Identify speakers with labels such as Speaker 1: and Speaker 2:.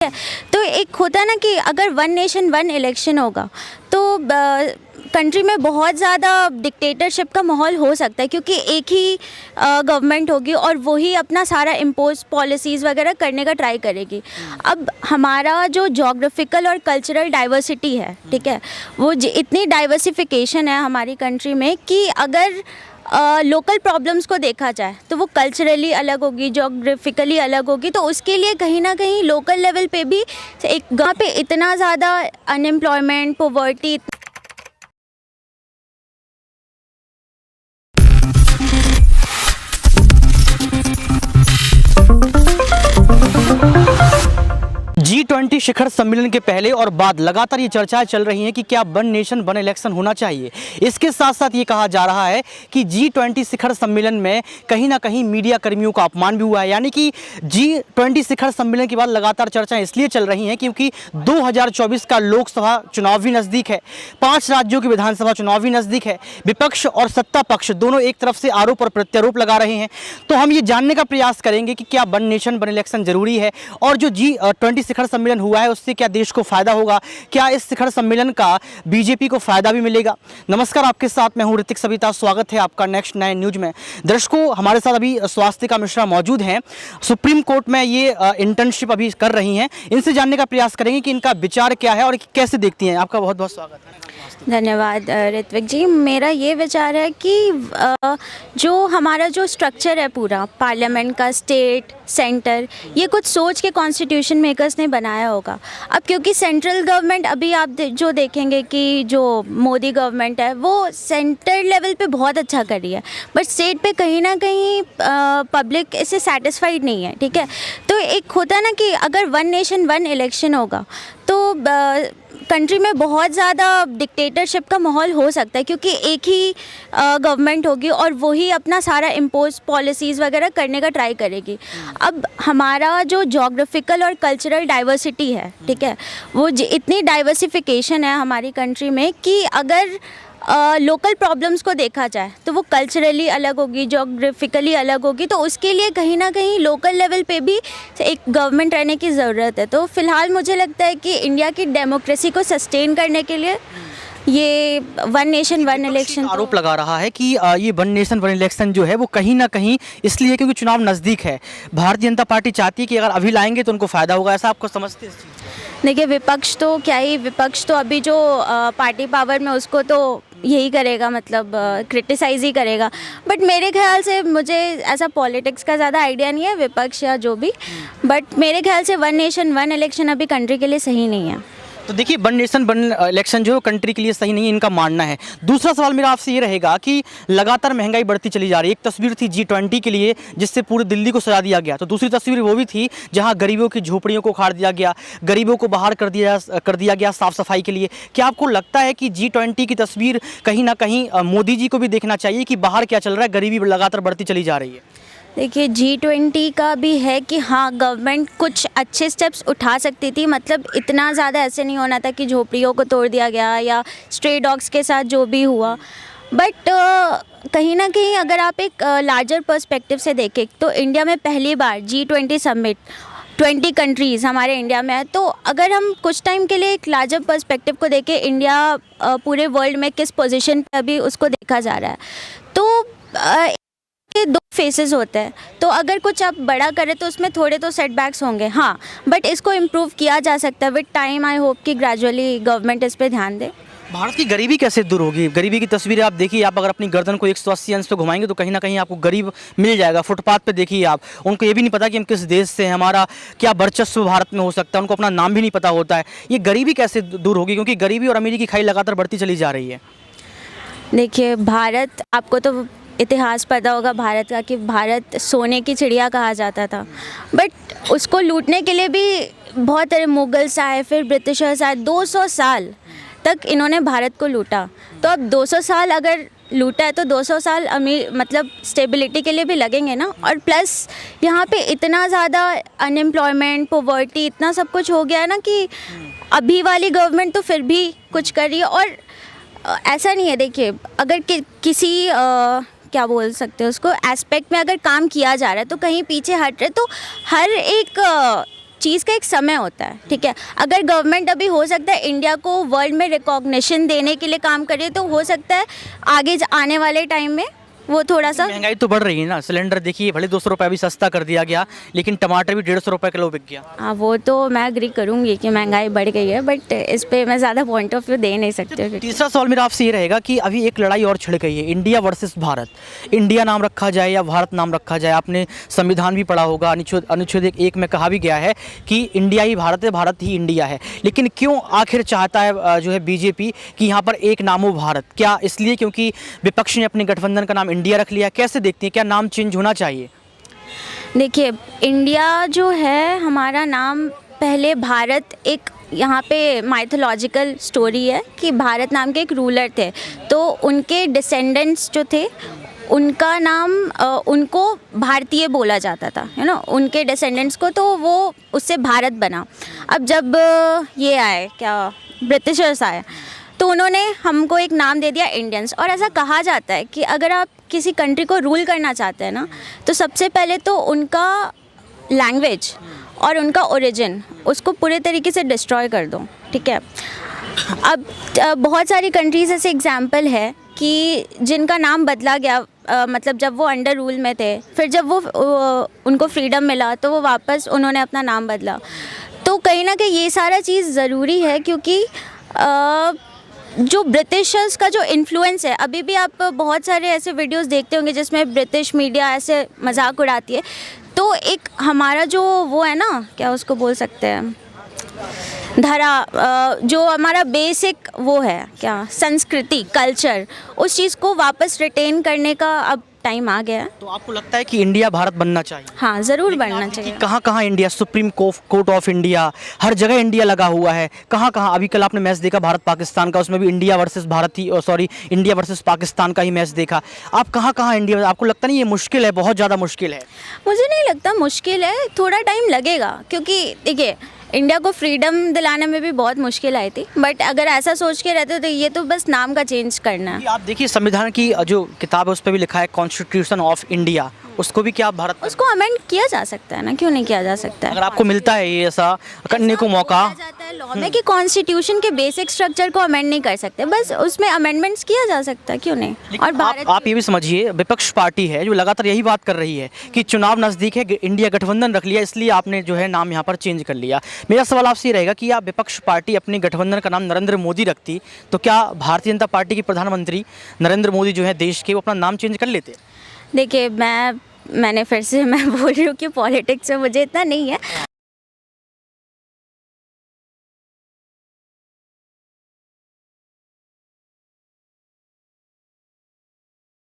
Speaker 1: है। तो एक होता है ना कि अगर वन नेशन वन इलेक्शन होगा तो कंट्री में बहुत ज़्यादा डिक्टेटरशिप का माहौल हो सकता है, क्योंकि एक ही गवर्नमेंट होगी और वही अपना सारा इम्पोज पॉलिसीज़ वगैरह करने का ट्राई करेगी। अब हमारा जो जोग्राफिकल और कल्चरल डाइवर्सिटी है, ठीक है, वो इतनी डाइवर्सिफिकेशन है हमारी कंट्री में कि अगर लोकल प्रॉब्लम्स को देखा जाए तो वो कल्चरली अलग होगी, जोग्राफिकली अलग होगी। तो उसके लिए कहीं ना कहीं लोकल लेवल पे भी एक गाँव पे इतना ज़्यादा अनएम्प्लॉयमेंट, पॉवर्टी,
Speaker 2: G20 शिखर सम्मेलन के पहले और बाद लगातार ये चर्चाएं चल रही हैं कि क्या वन नेशन वन इलेक्शन होना चाहिए। इसके साथ साथ ये कहा जा रहा है कि G20 शिखर सम्मेलन में कहीं ना कहीं मीडिया कर्मियों का अपमान भी हुआ है। यानी कि G20 शिखर सम्मेलन के बाद लगातार चर्चाएं इसलिए चल रही हैं क्योंकि 2024 का लोकसभा चुनाव भी नज़दीक है, 5 राज्यों की विधानसभा चुनाव भी नज़दीक है। विपक्ष और सत्ता पक्ष दोनों एक तरफ से आरोप और प्रत्यारोप लगा रहे हैं। तो हम ये जानने का प्रयास करेंगे कि क्या वन नेशन वन इलेक्शन जरूरी है और जो G20 शिखर सम्मेलन हुआ है उससे क्या देश को फायदा होगा, क्या इस शिखर सम्मेलन का बीजेपी को फायदा भी मिलेगा। नमस्कार, आपके साथ मैं हूं ऋतिक सविता। स्वागत है आपका नेक्स्ट 9 न्यूज में। दर्शकों, हमारे साथ अभी स्वास्थ्य मिश्रा मौजूद हैं, सुप्रीम कोर्ट में ये इंटर्नशिप अभी कर रही हैं। इनसे जानने का प्रयास करेंगे कि इनका विचार क्या है और कैसे देखती हैं। आपका बहुत बहुत स्वागत है।
Speaker 1: धन्यवाद ऋत्विक जी। मेरा ये विचार है कि जो हमारा जो स्ट्रक्चर है पूरा पार्लियामेंट का, स्टेट सेंटर, ये कुछ सोच के कॉन्स्टिट्यूशन मेकर्स ने बनाया होगा। अब क्योंकि सेंट्रल गवर्नमेंट अभी आप जो देखेंगे कि जो मोदी गवर्नमेंट है वो सेंटर लेवल पे बहुत अच्छा कर रही है, बट स्टेट पे कहीं ना कहीं पब्लिक इससे सेटिस्फाइड नहीं है, ठीक है। तो एक होता है ना कि अगर वन नेशन वन इलेक्शन होगा तो कंट्री में बहुत ज़्यादा डिक्टेटरशिप का माहौल हो सकता है, क्योंकि एक ही गवर्नमेंट होगी और वही अपना सारा इम्पोज पॉलिसीज़ वगैरह करने का ट्राई करेगी। अब हमारा जो जोग्राफिकल और कल्चरल डाइवर्सिटी है, ठीक है, वो इतनी डाइवर्सिफिकेशन है हमारी कंट्री में कि अगर लोकल प्रॉब्लम्स को देखा जाए तो वो कल्चरली अलग होगी, जोग्राफिकली अलग होगी। तो उसके लिए कहीं ना कहीं लोकल लेवल पे भी एक गवर्नमेंट रहने की ज़रूरत है। तो फ़िलहाल मुझे लगता है कि इंडिया की डेमोक्रेसी को सस्टेन करने के लिए ये वन नेशन वन इलेक्शन
Speaker 2: आरोप लगा रहा है कि ये वन नेशन वन इलेक्शन जो है वो कहीं ना कहीं इसलिए क्योंकि चुनाव नज़दीक है। भारतीय जनता पार्टी चाहती है कि अगर अभी लाएंगे तो उनको फ़ायदा होगा। ऐसा आपको समझते हैं?
Speaker 1: देखिए, विपक्ष तो क्या ही, विपक्ष तो अभी जो पार्टी पावर में उसको तो यही करेगा, मतलब क्रिटिसाइज़ ही करेगा। बट मेरे ख्याल से, मुझे ऐसा पॉलिटिक्स का ज़्यादा आइडिया नहीं है, विपक्ष या जो भी, बट मेरे ख्याल से वन नेशन वन इलेक्शन अभी कंट्री के लिए सही नहीं है।
Speaker 2: तो देखिए, वन नेशन वन इलेक्शन जो कंट्री के लिए सही नहीं है, इनका मानना है। दूसरा सवाल मेरा आपसे ये रहेगा कि लगातार महंगाई बढ़ती चली जा रही है। एक तस्वीर थी G20 के लिए जिससे पूरी दिल्ली को सजा दिया गया, तो दूसरी तस्वीर वो भी थी जहां गरीबों की झोपड़ियों को उखाड़ दिया गया, गरीबों को बाहर कर दिया गया साफ सफाई के लिए। क्या आपको लगता है कि G20 की तस्वीर कहीं ना कहीं मोदी जी को भी देखना चाहिए कि बाहर क्या चल रहा है, गरीबी लगातार बढ़ती चली जा रही है?
Speaker 1: देखिए, G20 का भी है कि हाँ, गवर्नमेंट कुछ अच्छे स्टेप्स उठा सकती थी। मतलब इतना ज़्यादा ऐसे नहीं होना था कि झोपड़ियों को तोड़ दिया गया या स्ट्रे डॉग्स के साथ जो भी हुआ। बट कहीं ना कहीं अगर आप एक लार्जर पर्सपेक्टिव से देखें तो इंडिया में पहली बार G20 समिट 20 कंट्रीज़ हमारे इंडिया में है। तो अगर हम कुछ टाइम के लिए एक लार्जर पर्सपेक्टिव को देखें, इंडिया पूरे वर्ल्ड में किस पोजीशन पे अभी उसको देखा जा रहा है, तो के 2 फेसेस होते हैं। तो अगर कुछ आप बड़ा करें तो उसमें थोड़े तो सेटबैक्स होंगे, हाँ, बट इसको इम्प्रूव किया जा सकता है विद टाइम। आई होप कि ग्रेजुअली गवर्नमेंट इस पे ध्यान दे।
Speaker 2: भारत की गरीबी कैसे दूर होगी? गरीबी की तस्वीरें आप देखिए, आप अगर अपनी गर्दन को 180 अंश पे घुमाएंगे तो कहीं ना कहीं आपको गरीब मिल जाएगा। फुटपाथ पे देखिए आप, उनको ये भी नहीं पता कि हम किस देश से हैं, हमारा क्या वर्चस्व भारत में हो सकता है, उनको अपना नाम भी नहीं पता होता है। ये गरीबी कैसे दूर होगी, क्योंकि गरीबी और अमीरी की खाई लगातार बढ़ती चली जा रही है?
Speaker 1: देखिए, भारत, आपको तो इतिहास पता होगा भारत का कि भारत सोने की चिड़िया कहा जाता था, बट उसको लूटने के लिए भी बहुत सारे मुगल्स आए, फिर ब्रिटिशर्स आए। 200 साल तक इन्होंने भारत को लूटा। तो अब 200 साल अगर लूटा है तो 200 साल अमीर, मतलब स्टेबिलिटी के लिए भी लगेंगे ना। और प्लस यहाँ पे इतना ज़्यादा अनएम्प्लॉयमेंट, पॉवर्टी, इतना सब कुछ हो गया है ना कि अभी वाली गवर्नमेंट तो फिर भी कुछ कर रही है। और ऐसा नहीं है, देखिए, अगर किसी क्या बोल सकते हैं उसको, एस्पेक्ट में अगर काम किया जा रहा है तो कहीं पीछे हट रहे, तो हर एक चीज़ का एक समय होता है, ठीक है। अगर गवर्नमेंट अभी हो सकता है इंडिया को वर्ल्ड में रिकॉग्निशन देने के लिए काम करे, तो हो सकता है आगे आने वाले टाइम में वो थोड़ा सा
Speaker 2: महंगाई तो बढ़ रही है ना, सिलेंडर देखिए भले 200 रुपये अभी सस्ता कर दिया गया, लेकिन टमाटर भी 150 रुपये किलो बिक गया।
Speaker 1: हाँ, वो तो मैं एग्री करूँगी कि महंगाई बढ़ गई है, बट इस पे मैं ज़्यादा पॉइंट ऑफ व्यू दे नहीं सकती हूँ।
Speaker 2: तीसरा सवाल मेरा आपसे ये रहेगा कि अभी एक लड़ाई और छिड़ गई है, इंडिया वर्सेस भारत। इंडिया नाम रखा जाए या भारत नाम रखा जाए, आपने संविधान भी पढ़ा होगा, अनुच्छेद 1 में कहा भी गया है कि इंडिया ही भारत है, भारत ही इंडिया है। लेकिन क्यों आखिर चाहता है जो है बीजेपी कि यहाँ पर एक नाम हो भारत? क्या इसलिए क्योंकि विपक्ष ने अपने गठबंधन का नाम इंडिया रख लिया? कैसे देखती हैं, क्या नाम चेंज होना चाहिए?
Speaker 1: देखिए, इंडिया जो है हमारा नाम, पहले भारत एक यहाँ पे माइथोलॉजिकल स्टोरी है कि भारत नाम के एक रूलर थे, तो उनके डिसेंडेंट्स जो थे उनका नाम उनको भारतीय बोला जाता था, है ना, उनके डिसेंडेंट्स को, तो वो उससे भारत बना। अब जब ये आए क्या ब्रिटिशर्स आए, तो उन्होंने हमको एक नाम दे दिया इंडियंस। और ऐसा कहा जाता है कि अगर आप किसी कंट्री को रूल करना चाहते हैं ना, तो सबसे पहले तो उनका लैंग्वेज और उनका ओरिजिन उसको पूरे तरीके से डिस्ट्रॉय कर दो, ठीक है। अब बहुत सारी कंट्रीज़ ऐसे एग्जाम्पल है कि जिनका नाम बदला गया, मतलब जब वो अंडर रूल में थे, फिर जब वो उनको फ्रीडम मिला तो वो वापस उन्होंने अपना नाम बदला। तो कहीं ना कहीं ये सारा चीज़ ज़रूरी है, क्योंकि जो ब्रिटिशर्स का जो इन्फ्लुएंस है, अभी भी आप बहुत सारे ऐसे वीडियोस देखते होंगे जिसमें ब्रिटिश मीडिया ऐसे मजाक उड़ाती है। तो एक हमारा जो वो है ना, क्या उसको बोल सकते हैं, जो हमारा बेसिक वो है क्या, संस्कृति, कल्चर, उस चीज़ को वापस रिटेन करने का अब टाइम आ गया है।
Speaker 2: तो आपको लगता है कि इंडिया भारत बनना चाहिए?
Speaker 1: हाँ, ज़रूर बनना चाहिए।
Speaker 2: कहाँ कहाँ India, Supreme Court of India, हर जगह इंडिया लगा हुआ है। कहाँ कहाँ अभी कल आपने मैच देखा भारत पाकिस्तान का, उसमें भी इंडिया वर्सेस भारत ही, सॉरी, इंडिया वर्सेस पाकिस्तान का ही मैच देखा। आप कहाँ कहाँ इंडिया, आपको लगता नहीं ये मुश्किल है, बहुत ज़्यादा मुश्किल है?
Speaker 1: मुझे नहीं लगता मुश्किल है, थोड़ा टाइम लगेगा, क्योंकि देखिए इंडिया को फ्रीडम दिलाने में भी बहुत मुश्किल आई थी, बट अगर ऐसा सोच के रहते तो ये तो बस नाम का चेंज करना है।
Speaker 2: आप देखिए संविधान की जो किताब है उस पर भी लिखा है कॉन्स्टिट्यूशन ऑफ इंडिया, उसको भी क्या आप भारत,
Speaker 1: उसको अमेंड किया जा सकता है ना, क्यों नहीं किया जा सकता है?
Speaker 2: अगर आपको मिलता है ये ऐसा करने को मौका,
Speaker 1: बोला जाता है लॉ में कि कॉन्स्टिट्यूशन के बेसिक स्ट्रक्चर को अमेंड नहीं कर सकते, बस उसमें अमेंडमेंट्स किया जा सकता है, क्यों नहीं। और भारत
Speaker 2: आप ये भी समझिए, विपक्ष पार्टी है जो लगातार यही बात कर रही है कि चुनाव नज़दीक है, इंडिया गठबंधन रख लिया, इसलिए आपने जो है नाम यहाँ पर चेंज कर लिया। मेरा सवाल आपसे रहेगा कि आप विपक्ष पार्टी अपने गठबंधन का नाम नरेंद्र मोदी रखती, तो क्या भारतीय जनता पार्टी के प्रधानमंत्री नरेंद्र मोदी जो है देश के, वो अपना नाम चेंज कर लेते?
Speaker 1: देखिए, मैंने फिर से मैं बोल रही हूँ कि पॉलिटिक्स में मुझे इतना नहीं है,